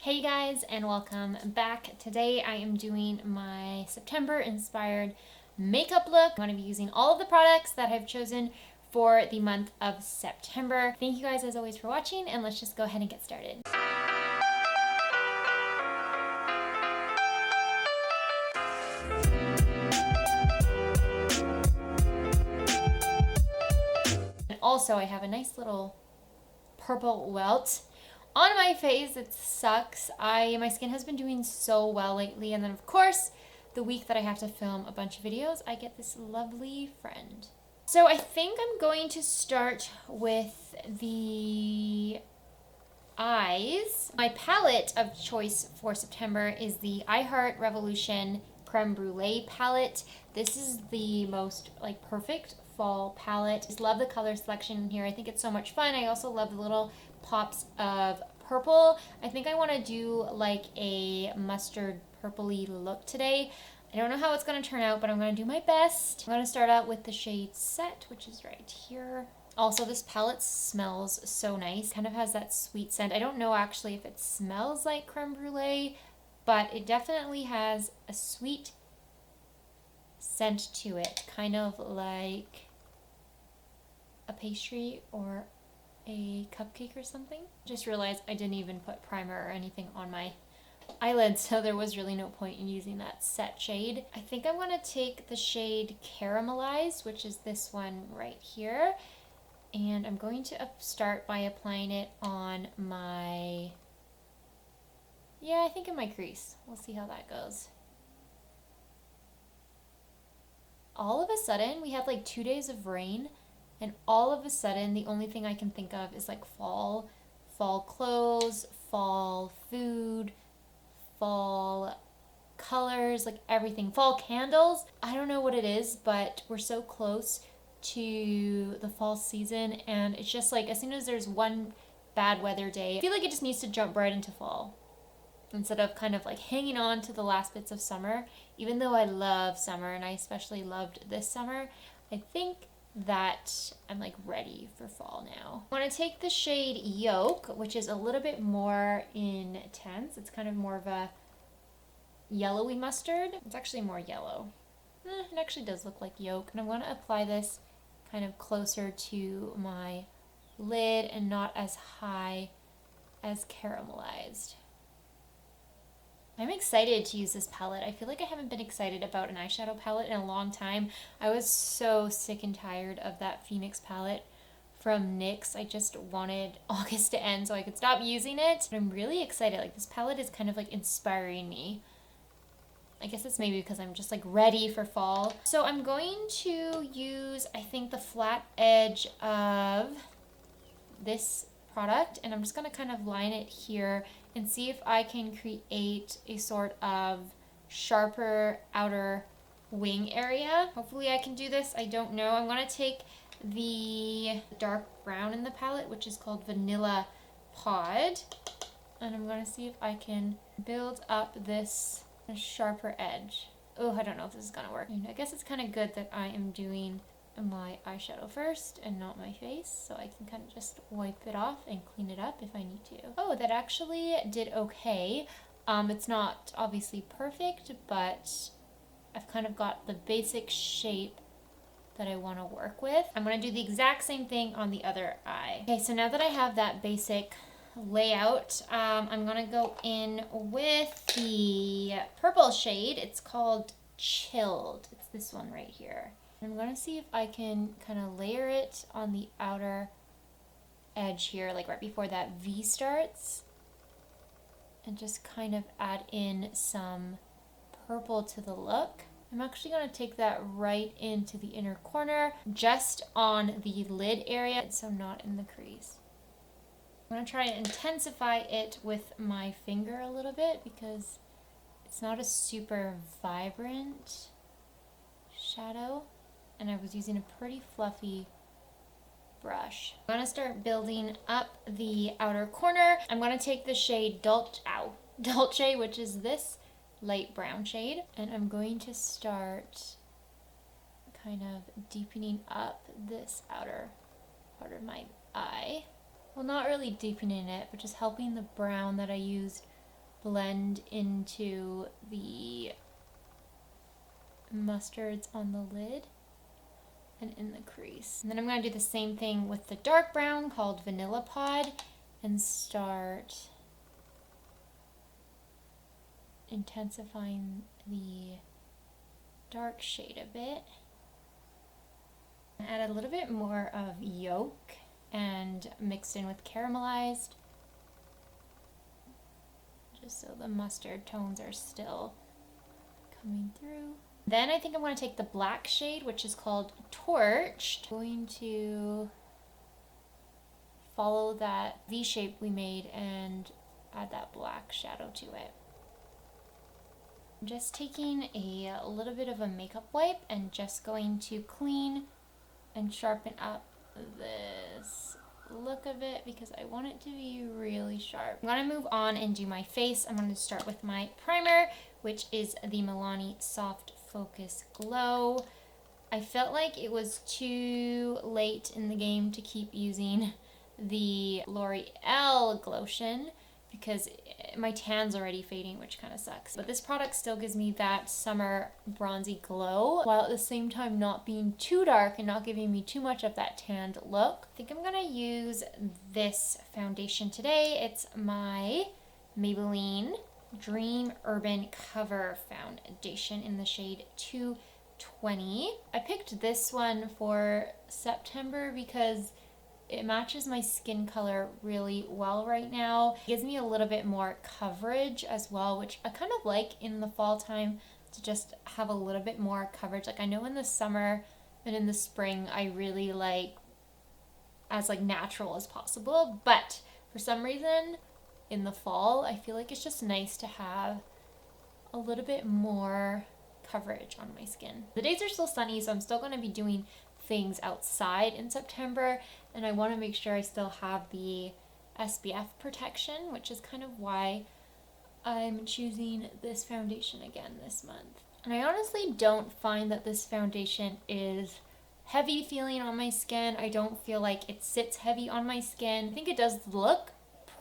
Hey guys, and welcome back. Today I am doing my September inspired makeup look. I'm going to be using all of the products that I've chosen for the month of September. Thank you guys as always for watching, and let's just go ahead and get started. And also I have a nice little purple welt on my face. It sucks. My skin has been doing so well lately, and then of course the week that I have to film a bunch of videos, I get this lovely friend. So I think I'm going to start with the eyes. My palette of choice for September is the I Heart Revolution Creme Brulee palette. This is the most perfect fall palette. I just love the color selection in here. I think it's so much fun. I also love the little pops of purple. I think I want to do like a mustard purpley look today. I don't know how it's going to turn out, but I'm going to do my best. I'm going to start out with the shade Set, which is right here. Also, this palette smells so nice. Kind of has that sweet scent. I don't know actually if it smells like creme brulee, but it definitely has a sweet scent to it. Kind of like a pastry or a cupcake or something. Just realized I didn't even put primer or anything on my eyelids, so there was really no point in using that Set shade. I think I'm going to take the shade Caramelized, which is this one right here, and I'm going to start by applying it on my, I think in my crease. We'll see how that goes. All of a sudden, we had like 2 days of rain, and all of a sudden, the only thing I can think of is like fall clothes, fall food, fall colors, like everything. Fall candles. I don't know what it is, but we're so close to the fall season, and it's just like as soon as there's one bad weather day, I feel like it just needs to jump right into fall instead of kind of like hanging on to the last bits of summer. Even though I love summer, and I especially loved this summer, I think that I'm like ready for fall now. I want to take the shade Yolk, which is a little bit more intense. It's kind of more of a yellowy mustard. It's actually more yellow. It actually does look like yolk, and I'm going to apply this kind of closer to my lid and not as high as Caramelized. I'm excited to use this palette. I feel like I haven't been excited about an eyeshadow palette in a long time. I was so sick and tired of that Phoenix palette from NYX. I just wanted August to end so I could stop using it. But I'm really excited. Like, this palette is kind of like inspiring me. I guess it's maybe because I'm just like ready for fall. So I'm going to use, I think, the flat edge of this product, and I'm just going to kind of line it here and see if I can create a sort of sharper outer wing area. Hopefully I can do this. I don't know. I'm going to take the dark brown in the palette, which is called Vanilla Pod, and I'm going to see if I can build up this sharper edge. Oh, I don't know if this is going to work. I guess it's kind of good that I am doing my eyeshadow first and not my face, so I can kind of just wipe it off and clean it up if I need to. Oh, that actually did okay. It's not obviously perfect, but I've kind of got the basic shape that I want to work with. I'm going to do the exact same thing on the other eye. Okay, so now that I have that basic layout, I'm going to go in with the purple shade. It's called Chilled. It's this one right here. I'm going to see if I can kind of layer it on the outer edge here, like right before that V starts, and just kind of add in some purple to the look. I'm actually going to take that right into the inner corner, just on the lid area, so not in the crease. I'm going to try and intensify it with my finger a little bit because it's not a super vibrant shadow, and I was using a pretty fluffy brush. I'm going to start building up the outer corner. I'm going to take the shade Dolce, which is this light brown shade, and I'm going to start kind of deepening up this outer part of my eye. Well, not really deepening it, but just helping the brown that I used blend into the mustards on the lid and in the crease. And then I'm going to do the same thing with the dark brown called Vanilla Pod and start intensifying the dark shade a bit. Add a little bit more of yolk and mixed in with caramelized, just so the mustard tones are still coming through. Then I think I'm going to take the black shade, which is called Torched. I'm going to follow that V shape we made and add that black shadow to it. I'm just taking a little bit of a makeup wipe and just going to clean and sharpen up this look of it because I want it to be really sharp. I'm going to move on and do my face. I'm going to start with my primer, which is the Milani Soft Focus Glow. I felt like it was too late in the game to keep using the L'Oreal Glotion because my tan's already fading, which kind of sucks. But this product still gives me that summer bronzy glow while at the same time not being too dark and not giving me too much of that tanned look. I think I'm gonna use this foundation today. It's my Maybelline Dream Urban Cover Foundation in the shade 220. I picked this one for September because it matches my skin color really well right now. It gives me a little bit more coverage as well, which I kind of like in the fall time to just have a little bit more coverage. Like I know in the summer and in the spring, I really like as like natural as possible, but for some reason in the fall, I feel like it's just nice to have a little bit more coverage on my skin. The days are still sunny, so I'm still going to be doing things outside in September, and I want to make sure I still have the SPF protection, which is kind of why I'm choosing this foundation again this month. And I honestly don't find that this foundation is heavy feeling on my skin. I don't feel like it sits heavy on my skin. I think it does look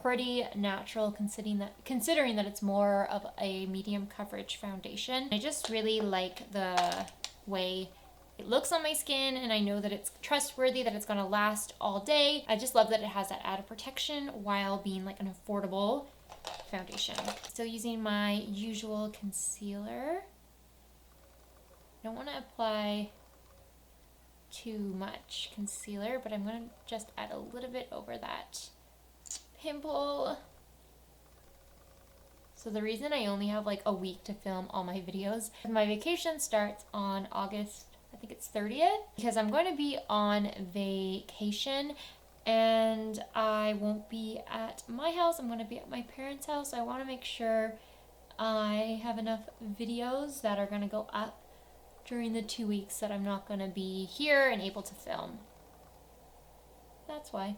pretty natural considering that it's more of a medium coverage foundation. I just really like the way it looks on my skin, and I know that it's trustworthy, that it's gonna last all day. I just love that it has that added protection while being like an affordable foundation. Still using my usual concealer. I don't want to apply too much concealer, but I'm gonna just add a little bit over that pimple. So the reason I only have like a week to film all my videos, my vacation starts on August, I think it's 30th, because I'm going to be on vacation and I won't be at my house. I'm going to be at my parents' house. I want to make sure I have enough videos that are going to go up during the 2 weeks that I'm not going to be here and able to film. That's why.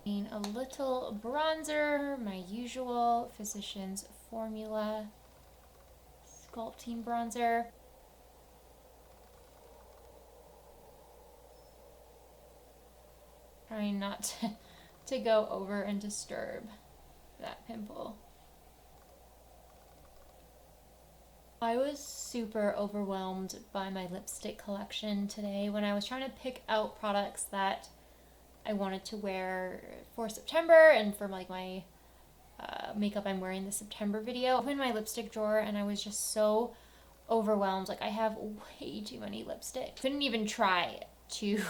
A little bronzer, my usual Physicians Formula Sculpting bronzer. Trying not to go over and disturb that pimple. I was super overwhelmed by my lipstick collection today when I was trying to pick out products that I wanted to wear for September and for like my makeup I'm wearing this September video. I opened my lipstick drawer and I was just so overwhelmed. Like I have way too many lipsticks. Couldn't even try to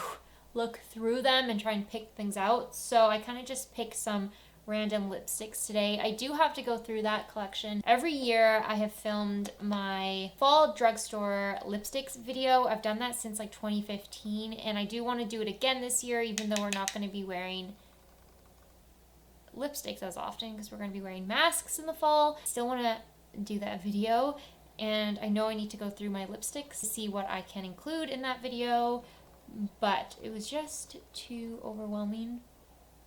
look through them and try and pick things out. So I kind of just picked some random lipsticks today. I do have to go through that collection. Every year I have filmed my fall drugstore lipsticks video. I've done that since like 2015 and I do want to do it again this year, even though we're not going to be wearing lipsticks as often because we're going to be wearing masks in the fall. Still want to do that video, and I know I need to go through my lipsticks to see what I can include in that video, but it was just too overwhelming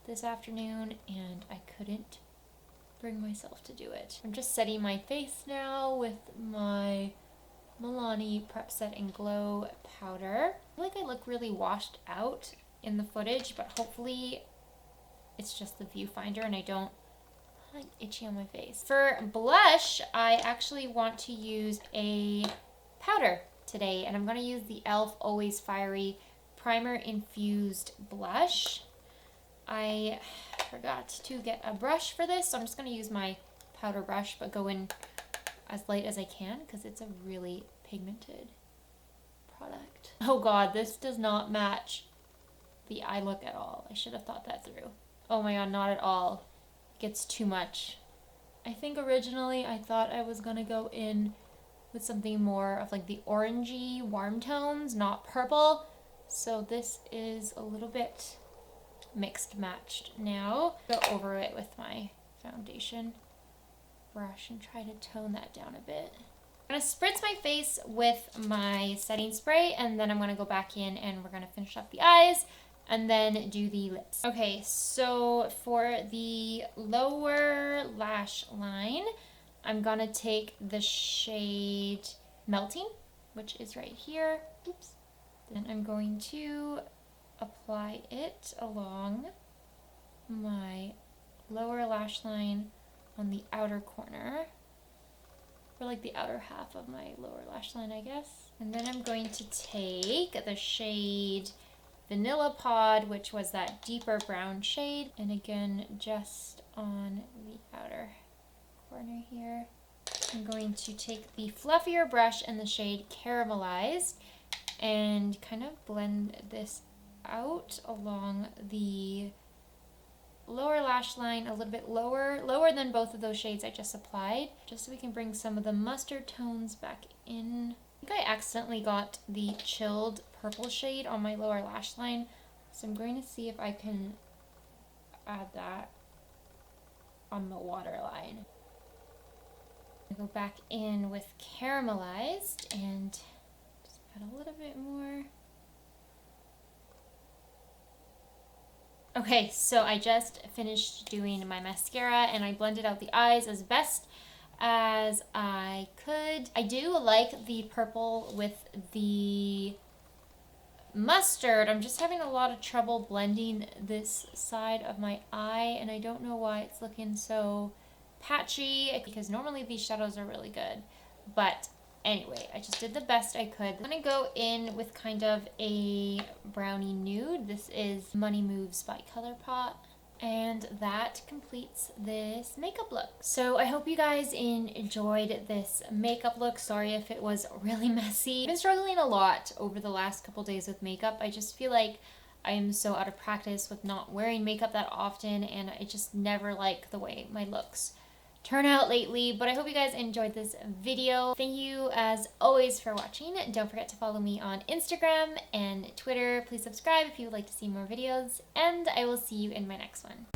this afternoon and I couldn't bring myself to do it. I'm just setting my face now with my Milani Prep Set and Glow powder. I feel like I look really washed out in the footage, but hopefully it's just the viewfinder and I don't like itchy on my face. For blush, I actually want to use a powder today, and I'm going to use the e.l.f. Always Fiery Primer Infused Blush. I forgot to get a brush for this, so I'm just going to use my powder brush, but go in as light as I can because it's a really pigmented product. Oh god, this does not match the eye look at all. I should have thought that through. Oh my god, not at all. It gets too much. I think originally I thought I was gonna go in with something more of like the orangey warm tones, not purple. So this is a little bit mixed matched now. Go over it with my foundation brush and try to tone that down a bit. I'm gonna spritz my face with my setting spray, and then I'm gonna go back in and we're gonna finish up the eyes and then do the lips. Okay, so for the lower lash line, I'm gonna take the shade Melting, which is right here. Oops. Then I'm going to apply it along my lower lash line on the outer corner, or like the outer half of my lower lash line, I guess. And then I'm going to take the shade Vanilla Pod, which was that deeper brown shade, and again, just on the outer corner here. I'm going to take the fluffier brush and the shade Caramelized and kind of blend this out along the lower lash line, a little bit lower than both of those shades I just applied, just so we can bring some of the mustard tones back in. I think I accidentally got the chilled purple shade on my lower lash line, so I'm going to see if I can add that on the waterline. I go back in with Caramelized and just add a little bit more. Okay, so I just finished doing my mascara and I blended out the eyes as best as I could. I do like the purple with the mustard. I'm just having a lot of trouble blending this side of my eye, and I don't know why it's looking so patchy, because normally these shadows are really good. But anyway, I just did the best I could. I'm gonna go in with kind of a brownie nude. This is Money Moves by Colourpop. And that completes this makeup look. So I hope you guys enjoyed this makeup look. Sorry if it was really messy. I've been struggling a lot over the last couple days with makeup. I just feel like I'm so out of practice with not wearing makeup that often, and I just never like the way my looks turn out lately. But I hope you guys enjoyed this video. Thank you as always for watching. Don't forget to follow me on Instagram and Twitter. Please subscribe if you would like to see more videos, and I will see you in my next one.